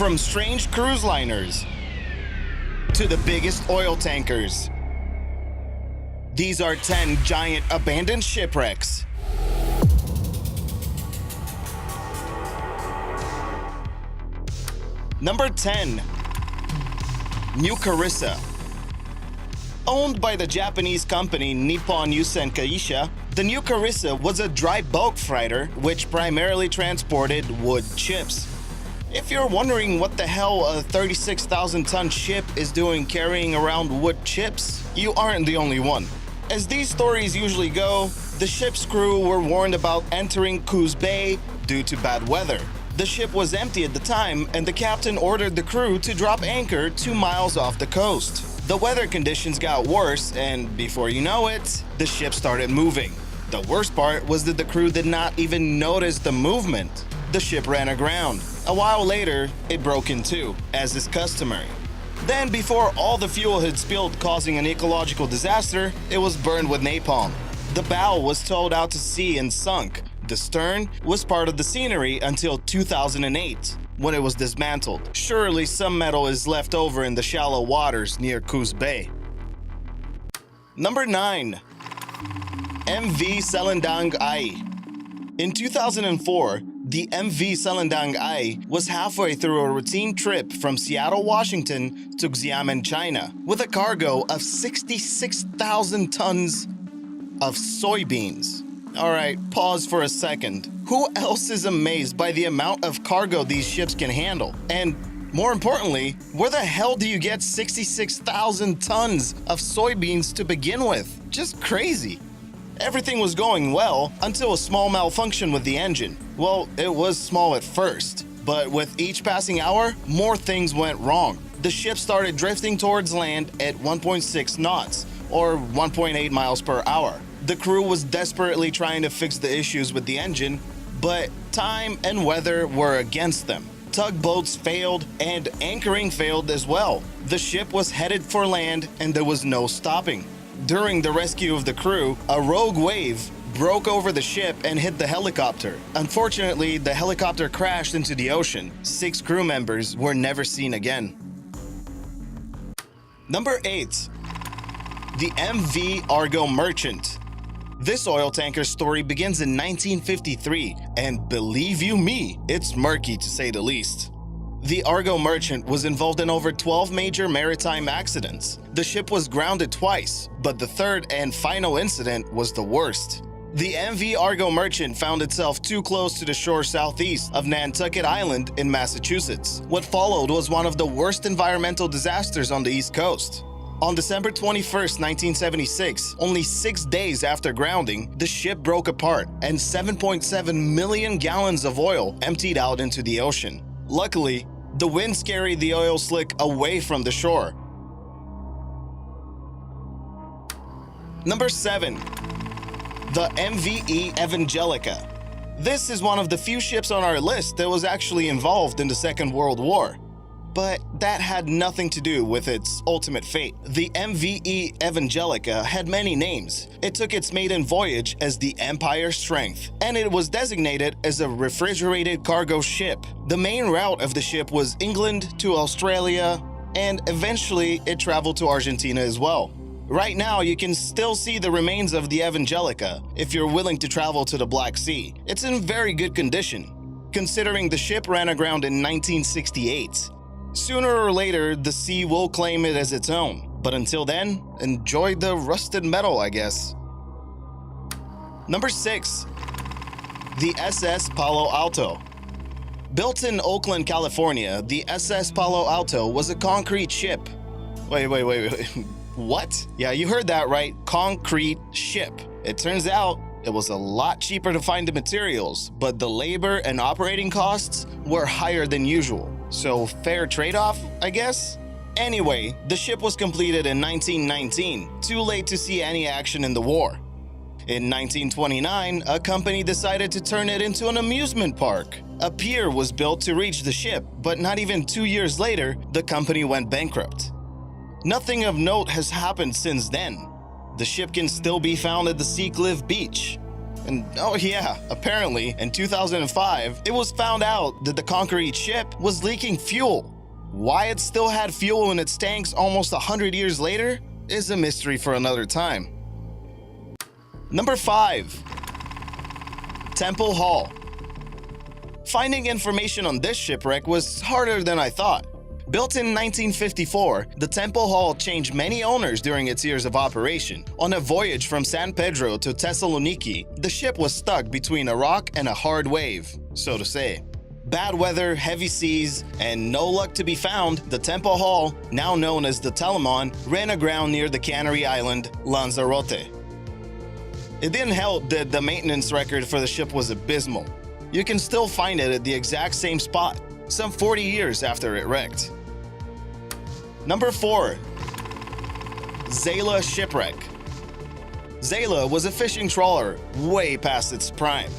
From strange cruise liners to the biggest oil tankers, these are 10 giant abandoned shipwrecks. Number 10. New Carissa. Owned by the Japanese company Nippon Yusen Kaisha, the New Carissa was a dry bulk freighter which primarily transported wood chips. If you're wondering what the hell a 36,000-ton ship is doing carrying around wood chips, you aren't the only one. As these stories usually go, the ship's crew were warned about entering Coos Bay due to bad weather. The ship was empty at the time, and the captain ordered the crew to drop anchor 2 miles off the coast. The weather conditions got worse, and before you know it, the ship started moving. The worst part was that the crew did not even notice the movement. The ship ran aground. A while later, it broke in two, as is customary. Then, before all the fuel had spilled causing an ecological disaster, it was burned with napalm. The bow was towed out to sea and sunk. The stern was part of the scenery until 2008, when it was dismantled. Surely some metal is left over in the shallow waters near Coos Bay. Number 9. MV Selendang Ai. In 2004, the MV Selendang Ai was halfway through a routine trip from Seattle, Washington to Xiamen, China, with a cargo of 66,000 tons of soybeans. Alright, pause for a second. Who else is amazed by the amount of cargo these ships can handle? And more importantly, where the hell do you get 66,000 tons of soybeans to begin with? Just crazy. Everything was going well until a small malfunction with the engine. Well, it was small at first, but with each passing hour, more things went wrong. The ship started drifting towards land at 1.6 knots, or 1.8 miles per hour. The crew was desperately trying to fix the issues with the engine, but time and weather were against them. Tugboats failed and anchoring failed as well. The ship was headed for land and there was no stopping. During the rescue of the crew, a rogue wave broke over the ship and hit the helicopter. Unfortunately, the helicopter crashed into the ocean. 6 crew members were never seen again. Number 8. The MV Argo Merchant. This oil tanker story begins in 1953, and believe you me, it's murky to say the least. The Argo Merchant was involved in over 12 major maritime accidents. The ship was grounded twice, but the third and final incident was the worst. The MV Argo Merchant found itself too close to the shore southeast of Nantucket Island in Massachusetts. What followed was one of the worst environmental disasters on the East Coast. On December 21, 1976, only 6 days after grounding, the ship broke apart and 7.7 million gallons of oil emptied out into the ocean. Luckily, the winds carried the oil slick away from the shore. Number 7. The MVE Evangelica. This is one of the few ships on our list that was actually involved in the Second World War. But that had nothing to do with its ultimate fate. The MVE Evangelica had many names. It took its maiden voyage as the Empire Strength, and it was designated as a refrigerated cargo ship. The main route of the ship was England to Australia, and eventually it traveled to Argentina as well. Right now, you can still see the remains of the Evangelica if you're willing to travel to the Black Sea. It's in very good condition, considering the ship ran aground in 1968. Sooner or later, the sea will claim it as its own, but until then, enjoy the rusted metal, I guess. Number 6. The SS Palo Alto. Built in Oakland, California, the SS Palo Alto was a concrete ship. Wait. What? Yeah, you heard that right. Concrete ship. It turns out it was a lot cheaper to find the materials, but the labor and operating costs were higher than usual. So fair trade-off, I guess? Anyway, the ship was completed in 1919, too late to see any action in the war. In 1929, a company decided to turn it into an amusement park. A pier was built to reach the ship, but not even 2 years later, the company went bankrupt. Nothing of note has happened since then. The ship can still be found at the Seacliff Beach. And oh yeah, apparently in 2005, it was found out that the concrete ship was leaking fuel. Why it still had fuel in its tanks almost 100 years later is a mystery for another time. Number 5. Temple Hall. Finding information on this shipwreck was harder than I thought. Built in 1954, the Temple Hall changed many owners during its years of operation. On a voyage from San Pedro to Thessaloniki, the ship was stuck between a rock and a hard wave, so to say. Bad weather, heavy seas, and no luck to be found, the Temple Hall, now known as the Telemon, ran aground near the Canary Island, Lanzarote. It didn't help that the maintenance record for the ship was abysmal. You can still find it at the exact same spot, some 40 years after it wrecked. Number 4. Zayla Shipwreck. Zayla was a fishing trawler way past its prime,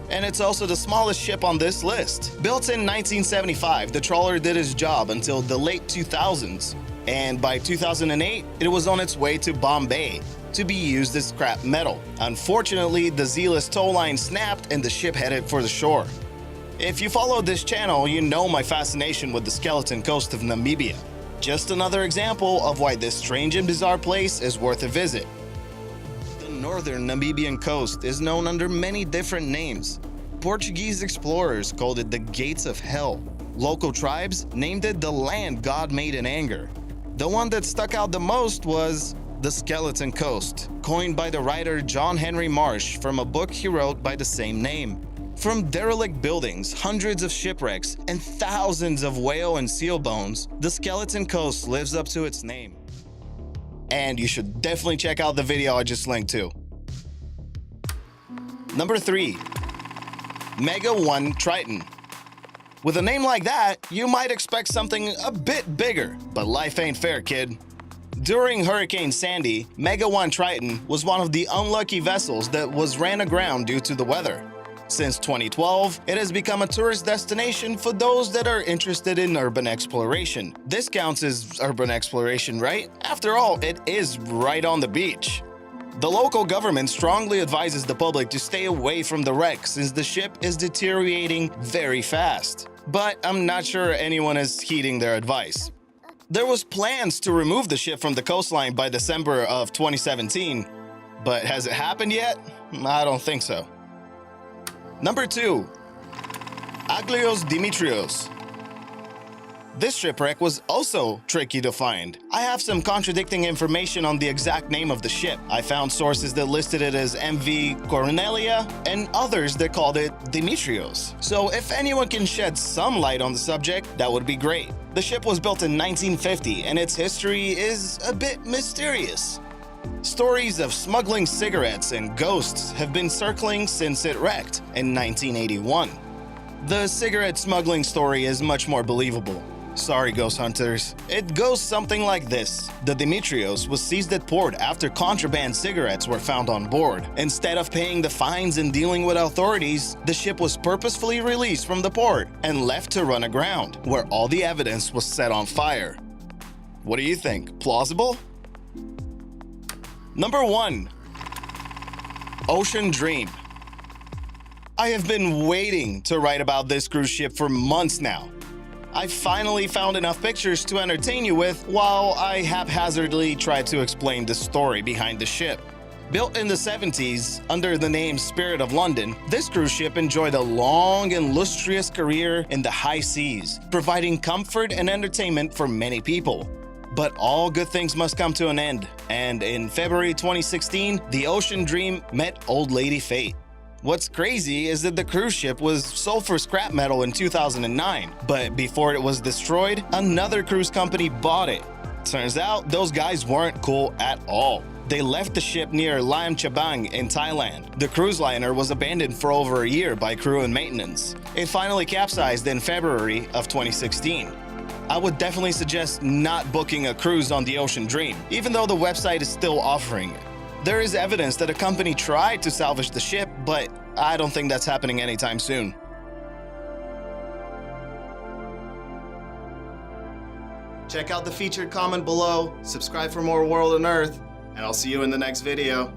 and it's also the smallest ship on this list. Built in 1975, the trawler did its job until the late 2000s, and by 2008, it was on its way to Bombay to be used as scrap metal. Unfortunately, the Zayla's tow line snapped and the ship headed for the shore. If you follow this channel, you know my fascination with the skeleton coast of Namibia. Just another example of why this strange and bizarre place is worth a visit. The northern Namibian coast is known under many different names. Portuguese explorers called it the Gates of Hell. Local tribes named it the land God made in anger. The one that stuck out the most was the Skeleton Coast, coined by the writer John Henry Marsh from a book he wrote by the same name. From derelict buildings, hundreds of shipwrecks, and thousands of whale and seal bones, the Skeleton Coast lives up to its name. And you should definitely check out the video I just linked to. Number 3. Mega One Triton. With a name like that, you might expect something a bit bigger, but life ain't fair, kid. During Hurricane Sandy, Mega One Triton was one of the unlucky vessels that was ran aground due to the weather. Since 2012, it has become a tourist destination for those that are interested in urban exploration. This counts as urban exploration, right? After all, it is right on the beach. The local government strongly advises the public to stay away from the wreck since the ship is deteriorating very fast. But I'm not sure anyone is heeding their advice. There was plans to remove the ship from the coastline by December of 2017, but has it happened yet? I don't think so. Number 2. Aglios Dimitrios. This shipwreck was also tricky to find. I have some contradicting information on the exact name of the ship. I found sources that listed it as MV Cornelia and others that called it Dimitrios. So if anyone can shed some light on the subject, that would be great. The ship was built in 1950 and its history is a bit mysterious. Stories of smuggling cigarettes and ghosts have been circling since it wrecked in 1981. The cigarette smuggling story is much more believable. Sorry, ghost hunters. It goes something like this. The Dimitrios was seized at port after contraband cigarettes were found on board. Instead of paying the fines and dealing with authorities, the ship was purposefully released from the port and left to run aground, where all the evidence was set on fire. What do you think? Plausible? Number 1. Ocean Dream. I have been waiting to write about this cruise ship for months now. I finally found enough pictures to entertain you with while I haphazardly tried to explain the story behind the ship. Built in the 70s under the name Spirit of London, this cruise ship enjoyed a long and illustrious career in the high seas, providing comfort and entertainment for many people. But all good things must come to an end, and in February 2016, the Ocean Dream met Old Lady Fate. What's crazy is that the cruise ship was sold for scrap metal in 2009, but before it was destroyed, another cruise company bought it. Turns out, those guys weren't cool at all. They left the ship near Liam Chabang in Thailand. The cruise liner was abandoned for over a year by crew and maintenance. It finally capsized in February of 2016. I would definitely suggest not booking a cruise on the Ocean Dream, even though the website is still offering it. There is evidence that a company tried to salvage the ship, but I don't think that's happening anytime soon. Check out the featured comment below, subscribe for more World and Earth, and I'll see you in the next video.